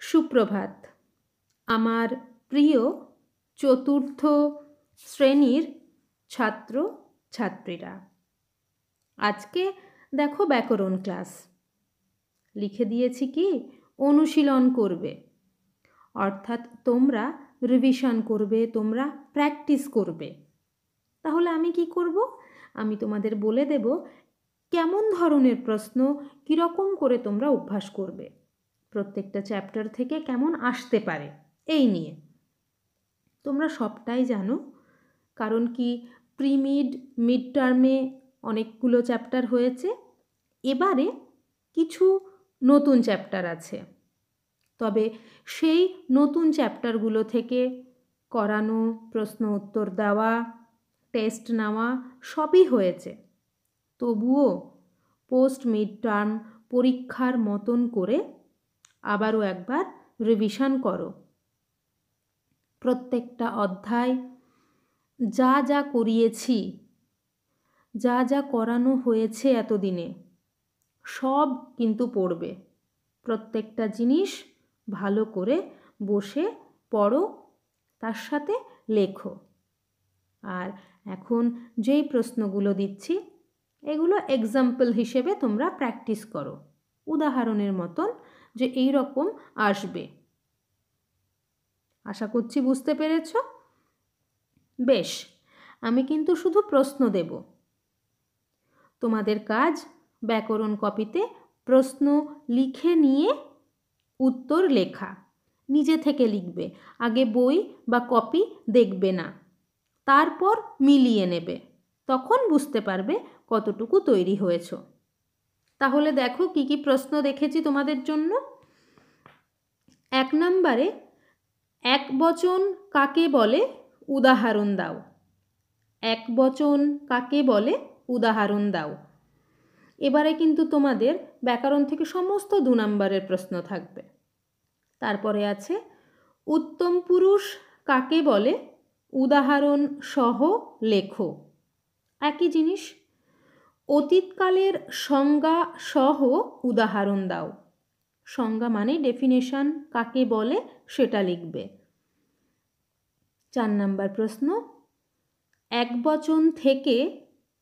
সুপ্রভাত আমার প্রিয় চতুর্থ শ্রেণীর ছাত্র ছাত্রীরা। আজকে দেখো ব্যাকরণ ক্লাস লিখে দিয়েছি কি অনুশীলন করবে, অর্থাৎ তোমরা রিভিশন করবে, তোমরা প্র্যাকটিস করবে। তাহলে আমি কি করব, আমি তোমাদের বলে দেব কেমন ধরনের প্রশ্ন, কীরকম করে তোমরা অভ্যাস করবে, প্রত্যেকটা চ্যাপ্টার থেকে কেমন আসতে পারে এই নিয়ে। তোমরা সবটাই জানো, কারণ কি মিড টার্মে অনেকগুলো চ্যাপ্টার হয়েছে, এবারে কিছু নতুন চ্যাপ্টার আছে। তবে সেই নতুন চ্যাপ্টারগুলো থেকে করানো, প্রশ্ন উত্তর দেওয়া, টেস্ট নেওয়া সবই হয়েছে। তবুও পোস্ট মিড টার্ম পরীক্ষার মতন করে আবারও একবার রিভিশন করো। প্রত্যেকটা অধ্যায় যা যা করিয়েছি, যা যা করানো হয়েছে এতদিনে, সব কিন্তু পড়বে। প্রত্যেকটা জিনিস ভালো করে বসে পড়ো, তার সাথে লেখো। আর এখন যেই প্রশ্নগুলো দিচ্ছি এগুলো এক্সাম্পল হিসেবে তোমরা প্র্যাকটিস করো, উদাহরণের মতন, যে এই রকম আসবে। আশা করছি বুঝতে পেরেছ। বেশ, আমি কিন্তু শুধু প্রশ্ন দেব। তোমাদের কাজ ব্যাকরণ কপিতে প্রশ্ন লিখে নিয়ে উত্তর লেখা। নিজে থেকে লিখবে, আগে বই বা কপি দেখবে না, তারপর মিলিয়ে নেবে, তখন বুঝতে পারবে কতটুকু তৈরি হয়েছ। তাহলে দেখো কি কি প্রশ্ন দেখেছি তোমাদের জন্য। 1 নম্বরে একবচন কাকে বলে উদাহরণ দাও। একবচন কাকে বলে উদাহরণ দাও। এবারে কিন্তু তোমাদের ব্যাকরণ থেকে সমস্ত 2 নম্বরের প্রশ্ন থাকবে। তারপরে আছে উত্তম পুরুষ কাকে বলে উদাহরণ সহ লেখো। একই জিনিস। অতীতকালের সংজ্ঞা সহ উদাহরণ দাও। সংজ্ঞা মানে ডেফিনেশন, কাকে বলে সেটা লিখবে। 4 নম্বর প্রশ্ন একবচন থেকে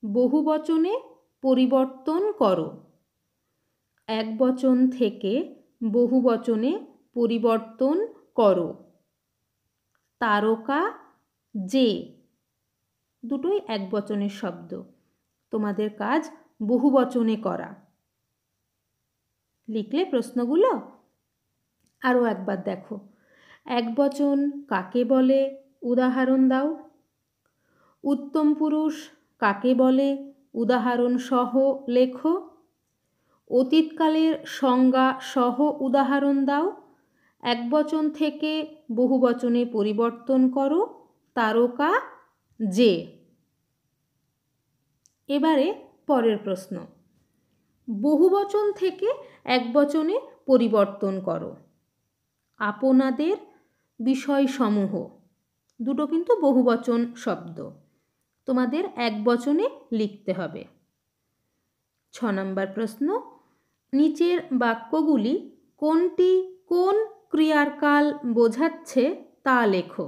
বহুবচনে পরিবর্তন করো। একবচন থেকে বহুবচনে পরিবর্তন করো। তারকা, যে, দুটোই একবচনের শব্দ, তোমাদের কাজ বহুবচনে করা। লিখলে প্রশ্নগুলো? আরও একবার দেখো। একবচন কাকে বলে উদাহরণ দাও। উত্তম পুরুষ কাকে বলে উদাহরণ সহ লেখো। অতীতকালের সংজ্ঞা সহ উদাহরণ দাও। একবচন থেকে বহুবচনে পরিবর্তন করো। তারকা, যে। এবারে পরের প্রশ্ন, বহুবচন থেকে একবচনে পরিবর্তন করো। আপনাদের বিষয়সমূহ, দুটো কিন্তু বহুবচন শব্দ, তোমাদের একবচনে লিখতে হবে। 6 নম্বর প্রশ্ন নিচের বাক্যগুলি কোনটি কোন ক্রিয়ার কাল বোঝাচ্ছে তা লেখো।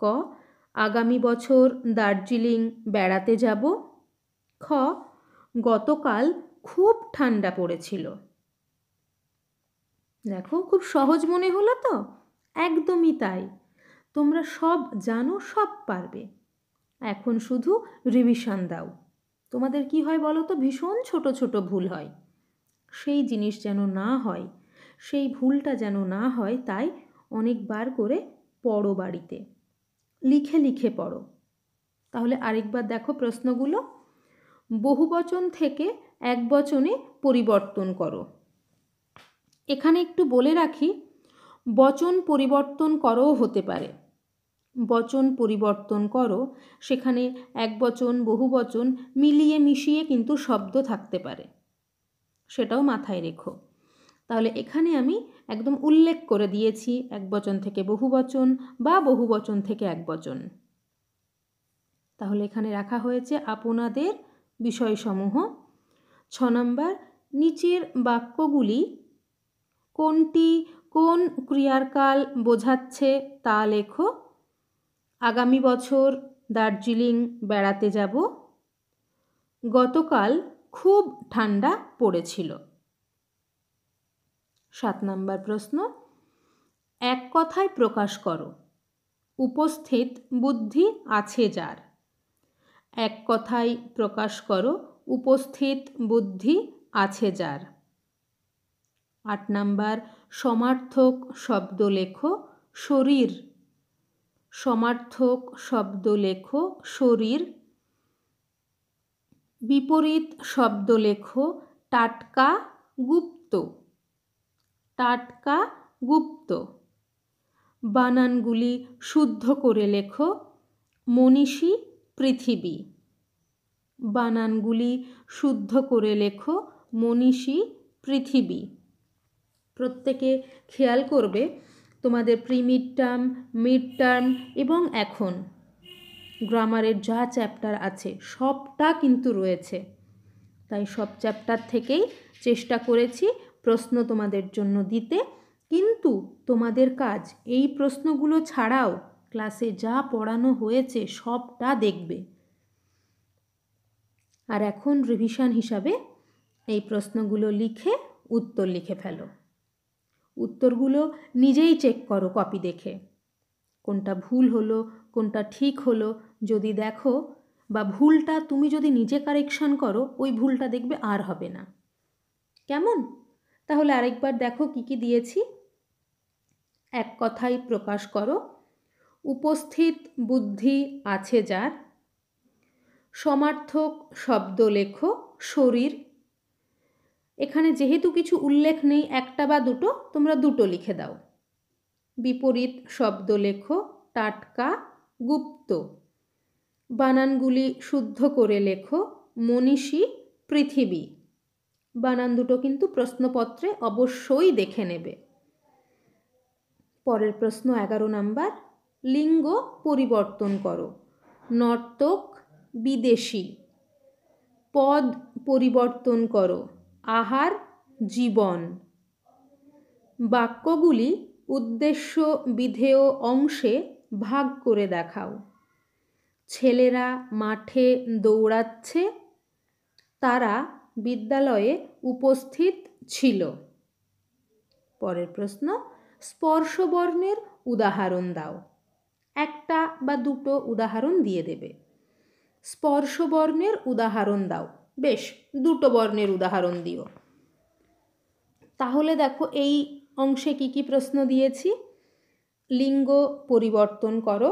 ক, আগামী বছর দার্জিলিং বেড়াতে যাব। খ, গতকাল খুব ঠান্ডা পড়েছিল। দেখো খুব সহজ মনে হলো তো? একদমই তাই, তোমরা সব জানো, সব পারবে। এখন শুধু রিভিশন দাও। তোমাদের কি হয় বলো তো, ভীষণ ছোট ছোট ভুল হয়। সেই জিনিস যেন না হয়, সেই ভুলটা যেন না হয়, তাই অনেকবার করে পড়ো, বাড়িতে লিখে লিখে পড়ো। তাহলে আরেকবার দেখো প্রশ্নগুলো। বহুবচন থেকে একবচনে পরিবর্তন করো। এখানে একটু বলে রাখি, বচন পরিবর্তন করও হতে পারে। বচন পরিবর্তন করো, সেখানে একবচন বহুবচন মিলিয়ে মিশিয়ে কিন্তু শব্দ থাকতে পারে, সেটাও মাথায় রেখো। তাহলে এখানে আমি একদম উল্লেখ করে দিয়েছি একবচন থেকে বহুবচন বা বহুবচন থেকে একবচন। তাহলে এখানে রাখা হয়েছে আপনাদের বিষয়সমূহ। 6 নম্বর নিচের বাক্যগুলি কোনটি কোন ক্রিয়ার কাল বোঝাচ্ছে তা লেখো। আগামী বছর দার্জিলিং বেড়াতে যাব। গতকাল খুব ঠান্ডা পড়েছিল। 7 নম্বর প্রশ্ন, এক কথায় প্রকাশ করো, উপস্থিত বুদ্ধি আছে যার। এক কথায় প্রকাশ করো, উপস্থিত বুদ্ধি আছে যার। 8 নম্বর, সমার্থক শব্দ লেখো, শরীর। সমার্থক শব্দ লেখো, শরীর। বিপরীত শব্দ লেখো, টাটকা, গুপ্ত। টাটকা, গুপ্ত। বানানগুলি শুদ্ধ করে লেখো, মনীষী, পৃথিবী। বানানগুলি শুদ্ধ করে লেখো, মনীষী, পৃথিবী। প্রত্যেকে খেয়াল করবে তোমাদের pre mid term, mid term এবং এখন গ্রামারের যা চ্যাপ্টার আছে সবটা কিন্তু রয়েছে। তাই সব চ্যাপ্টার থেকেই চেষ্টা করেছি প্রশ্ন তোমাদের জন্য দিতে। কিন্তু তোমাদের কাজ এই প্রশ্নগুলো ছাড়াও ক্লাসে যা পড়ানো হয়েছে সবটা দেখবে। আর এখন রিভিশন হিসাবে এই প্রশ্নগুলো লিখে উত্তর লিখে ফেলো। উত্তরগুলো নিজেই চেক করো কপি দেখে, কোনটা ভুল হলো কোনটা ঠিক হলো। যদি দেখো বা ভুলটা তুমি যদি নিজে কারেকশন করো, ওই ভুলটা দেখবে আর হবে না। কেমন? তাহলে আরেকবার দেখো কি কি দিয়েছি। এক কথায় প্রকাশ করো, উপস্থিত বুদ্ধি আছে যার। সমার্থক শব্দ লেখো, শরীর। এখানে যেহেতু কিছু উল্লেখ নেই, একটা বা দুটো, তোমরা দুটো লিখে দাও। বিপরীত শব্দ লেখো, টাটকা, গুপ্ত। বানানগুলি শুদ্ধ করে লেখো, মনীষী, পৃথিবী। বানান দুটো কিন্তু প্রশ্নপত্রে অবশ্যই দেখে নেবে। পরের প্রশ্ন 11 নাম্বার, লিঙ্গ পরিবর্তন করো, নর্তক, বিদেশি। পদ পরিবর্তন করো, আহার, জীবন। বাক্যগুলি উদ্দেশ্য বিধেয় অংশে ভাগ করে দেখাও। ছেলেরা মাঠে দৌড়াচ্ছে, তারা বিদ্যালয়ে উপস্থিত ছিল। পরের প্রশ্ন, স্পর্শবর্ণের উদাহরণ দাও। একটা বা দুটো উদাহরণ দিয়ে দেবে। স্পর্শবর্ণের উদাহরণ দাও। বেশ, দুটো বর্ণের উদাহরণ দিও। তাহলে দেখো এই অংশে কি কি প্রশ্ন দিয়েছি। লিঙ্গ পরিবর্তন করো,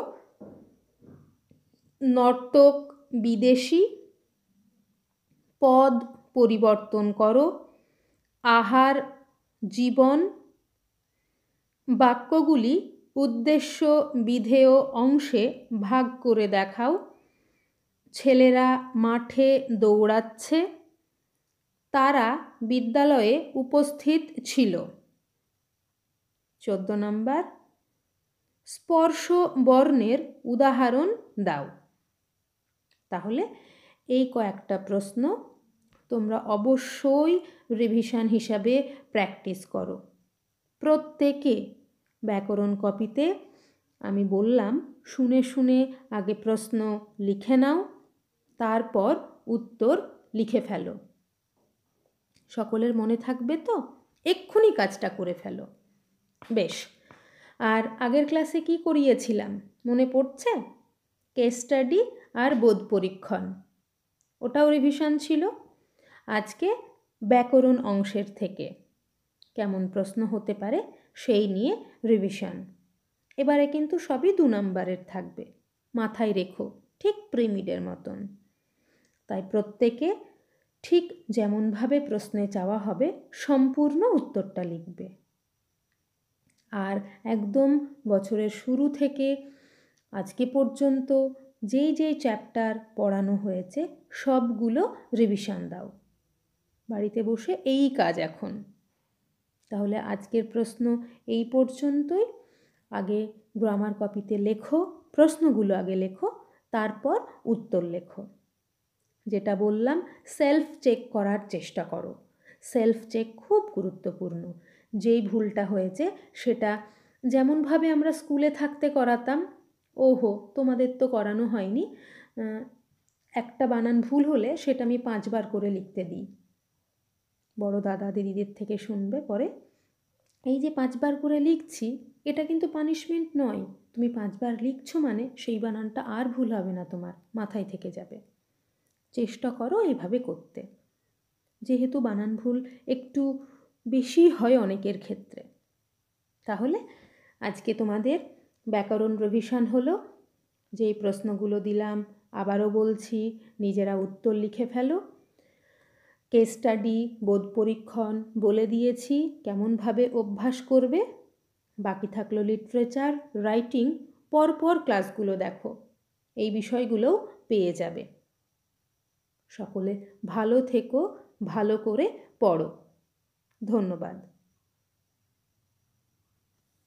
নর্তক, বিদেশি। পদ পরিবর্তন করো, আহার, জীবন। বাক্যগুলি উদ্দেশ্য বিধেয় অংশে ভাগ করে দেখাও। ছেলেরা মাঠে দৌড়াচ্ছে, তারা বিদ্যালয়ে উপস্থিত ছিল। 14 নম্বর, স্পর্শ বর্ণের উদাহরণ দাও। তাহলে এই কয়েকটা প্রশ্ন তোমরা অবশ্যই রিভিশন হিসাবে প্র্যাকটিস করো। প্রত্যেকে ব্যাকরণ কপিতে আমি বললাম শুনে শুনে আগে প্রশ্ন লিখে নাও, তারপর উত্তর লিখে ফেলো। সকলের মনে থাকবে তো? এক্ষুনি কাজটা করে ফেলো। বেশ, আর আগের ক্লাসে কি করিয়েছিলাম মনে পড়ছে? কেস স্টাডি আর বোধ পরীক্ষণ, ওটাও রিভিশন ছিল। আজকে ব্যাকরণ অংশের থেকে কেমন প্রশ্ন হতে পারে সেই নিয়ে রিভিশন। এবারে কিন্তু সবই 2 নম্বরের থাকবে, মাথায় রেখো, ঠিক প্রিমিডের মতন। তাই প্রত্যেকে ঠিক যেমনভাবে প্রশ্নে চাওয়া হবে সম্পূর্ণ উত্তরটা লিখবে। আর একদম বছরের শুরু থেকে আজকে পর্যন্ত যেই যেই চ্যাপ্টার পড়ানো হয়েছে সবগুলো রিভিশন দাও। বাড়িতে বসে এই কাজ এখন। তাহলে আজকের প্রশ্ন এই পর্যন্তই। আগে গ্রামার কপিতে লেখো, প্রশ্নগুলো আগে লেখো, তারপর উত্তর লেখো। যেটা বললাম সেলফ চেক করার চেষ্টা করো। সেলফ চেক খুব গুরুত্বপূর্ণ। যেই ভুলটা হয়েছে সেটা যেমনভাবে আমরা স্কুলে থাকতে করাতাম, ওহো তোমাদের তো করানো হয়নি, একটা বানান ভুল হলে সেটা আমি 5 বার করে লিখতে দিই। বড় দাদা দিদিদের থেকে শুনবে পরে, এই যে 5 বার করে লিখছি এটা কিন্তু পানিশমেন্ট নয়, তুমি 5 বার লিখছো মানে সেই বানানটা আর ভুল হবে না, তোমার মাথায় থেকে যাবে। চেষ্টা করো এভাবে করতে, যেহেতু বানান ভুল একটু বেশি হয় অনেকের ক্ষেত্রে। তাহলে আজকে তোমাদের ব্যাকরণ রিভিশন হলো, যেই প্রশ্নগুলো দিলাম আবারও বলছি, নিজেরা উত্তর লিখে ফেলো। কেস স্টাডি, বোধ পরীক্ষণ বলে দিয়েছি কেমনভাবে অভ্যাস করবে। বাকি থাকলো লিটারেচার, রাইটিং, পরপর ক্লাসগুলো দেখো, এই বিষয়গুলোও পেয়ে যাবে। সকলে ভালো থেকো, ভালো করে পড়ো। ধন্যবাদ।